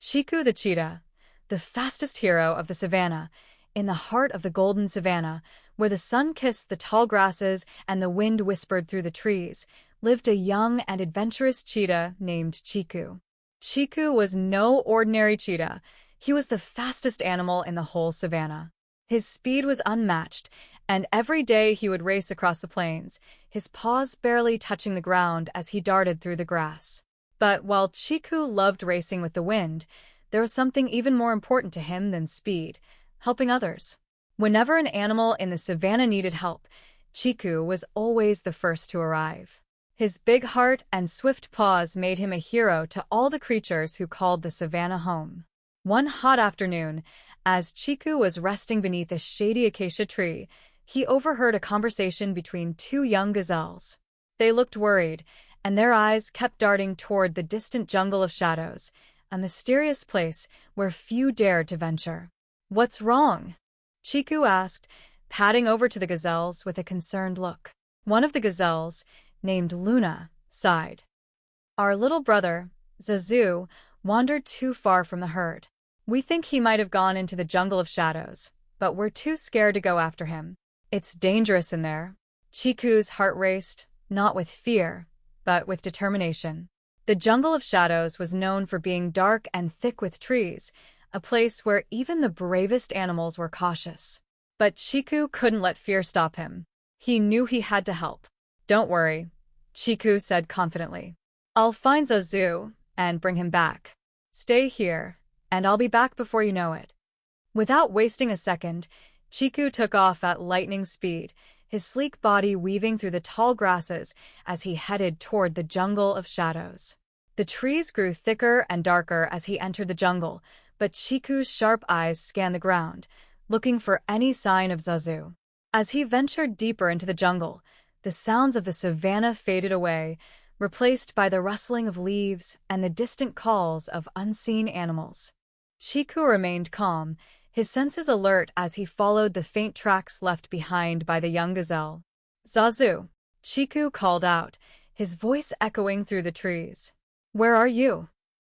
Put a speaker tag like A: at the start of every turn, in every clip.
A: Chiku the cheetah, the fastest hero of the savannah, in the heart of the golden savannah, where the sun kissed the tall grasses and the wind whispered through the trees, lived a young and adventurous cheetah named Chiku. Chiku was no ordinary cheetah. He was the fastest animal in the whole savannah. His speed was unmatched, and every day he would race across the plains, his paws barely touching the ground as he darted through the grass. But while Chiku loved racing with the wind, there was something even more important to him than speed: helping others. Whenever an animal in the savannah needed help, Chiku was always the first to arrive. His big heart and swift paws made him a hero to all the creatures who called the savannah home. One hot afternoon, as Chiku was resting beneath a shady acacia tree, he overheard a conversation between two young gazelles. They looked worried, and their eyes kept darting toward the distant jungle of shadows, a mysterious place where few dared to venture. "What's wrong?" Chiku asked, padding over to the gazelles with a concerned look. One of the gazelles, named Luna, sighed. "Our little brother, Zazu, wandered too far from the herd. We think he might have gone into the jungle of shadows, but we're too scared to go after him. It's dangerous in there." Chiku's heart raced, not with fear, but with determination. The jungle of shadows was known for being dark and thick with trees, a place where even the bravest animals were cautious. But Chiku couldn't let fear stop him. He knew he had to help. "Don't worry," Chiku said confidently. "I'll find Zazu and bring him back. Stay here, and I'll be back before you know it." Without wasting a second, Chiku took off at lightning speed, his sleek body weaving through the tall grasses as he headed toward the jungle of shadows. The trees grew thicker and darker as he entered the jungle, but Chiku's sharp eyes scanned the ground, looking for any sign of Zazu. As he ventured deeper into the jungle, the sounds of the savannah faded away, replaced by the rustling of leaves and the distant calls of unseen animals. Chiku remained calm, his senses alert as he followed the faint tracks left behind by the young gazelle. "Zazu!" Chiku called out, his voice echoing through the trees. "Where are you?"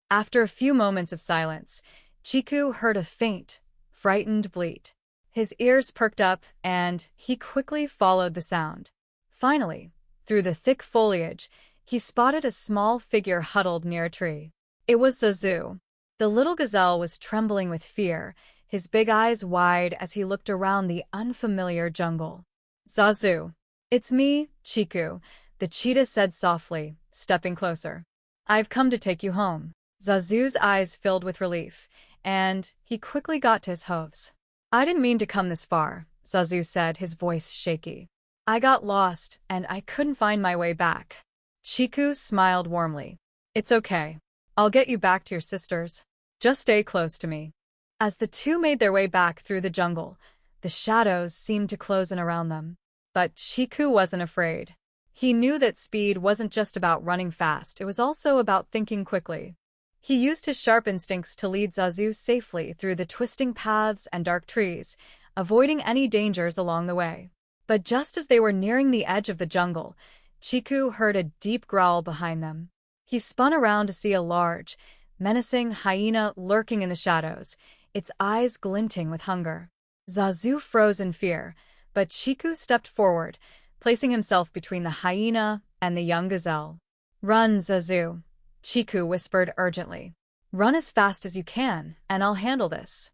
A: After a few moments of silence, Chiku heard a faint, frightened bleat. His ears perked up, and he quickly followed the sound. Finally, through the thick foliage, he spotted a small figure huddled near a tree. It was Zazu. The little gazelle was trembling with fear, his big eyes wide as he looked around the unfamiliar jungle. "Zazu." "It's me, Chiku," the cheetah said softly, stepping closer. "I've come to take you home." Zazu's eyes filled with relief, and he quickly got to his hooves. "I didn't mean to come this far," Zazu said, his voice shaky. "I got lost, and I couldn't find my way back." Chiku smiled warmly. "It's okay. I'll get you back to your sisters. Just stay close to me." As the two made their way back through the jungle, the shadows seemed to close in around them. But Chiku wasn't afraid. He knew that speed wasn't just about running fast, it was also about thinking quickly. He used his sharp instincts to lead Zazu safely through the twisting paths and dark trees, avoiding any dangers along the way. But just as they were nearing the edge of the jungle, Chiku heard a deep growl behind them. He spun around to see a large, menacing hyena lurking in the shadows, its eyes glinting with hunger. Zazu froze in fear, but Chiku stepped forward, placing himself between the hyena and the young gazelle. "Run, Zazu," Chiku whispered urgently. "Run as fast as you can, and I'll handle this."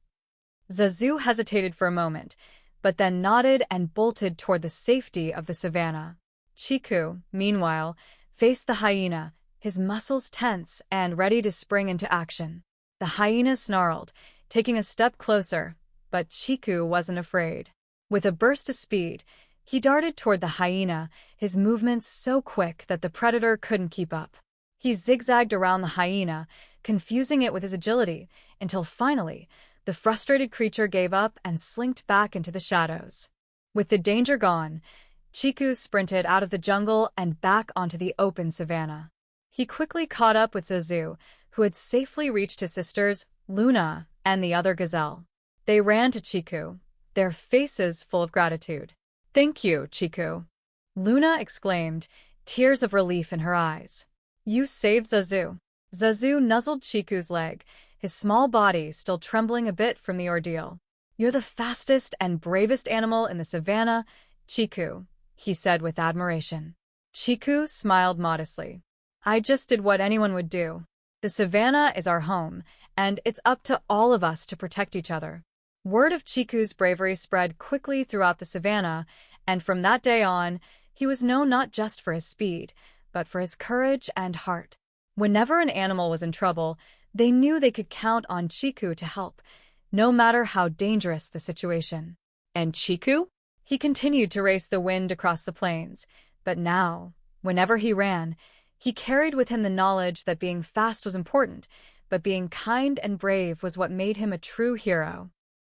A: Zazu hesitated for a moment, but then nodded and bolted toward the safety of the savannah. Chiku, meanwhile, faced the hyena, his muscles tense and ready to spring into action. The hyena snarled, taking a step closer, but Chiku wasn't afraid. With a burst of speed, he darted toward the hyena, his movements so quick that the predator couldn't keep up. He zigzagged around the hyena, confusing it with his agility, until finally, the frustrated creature gave up and slinked back into the shadows. With the danger gone, Chiku sprinted out of the jungle and back onto the open savannah. He quickly caught up with Zazu, who had safely reached his sisters, Luna, and the other gazelle. They ran to Chiku, their faces full of gratitude. "Thank you, Chiku," Luna exclaimed, tears of relief in her eyes. "You saved Zazu." Zazu nuzzled Chiku's leg, his small body still trembling a bit from the ordeal. "You're the fastest and bravest animal in the savannah, Chiku," he said with admiration. Chiku smiled modestly. "I just did what anyone would do. The savannah is our home, and it's up to all of us to protect each other." Word of Chiku's bravery spread quickly throughout the savannah, and from that day on, he was known not just for his speed, but for his courage and heart. Whenever an animal was in trouble, they knew they could count on Chiku to help, no matter how dangerous the situation. And Chiku? He continued to race the wind across the plains, but now, whenever he ran, he carried with him the knowledge that being fast was important, but being kind and brave was what made him a true hero.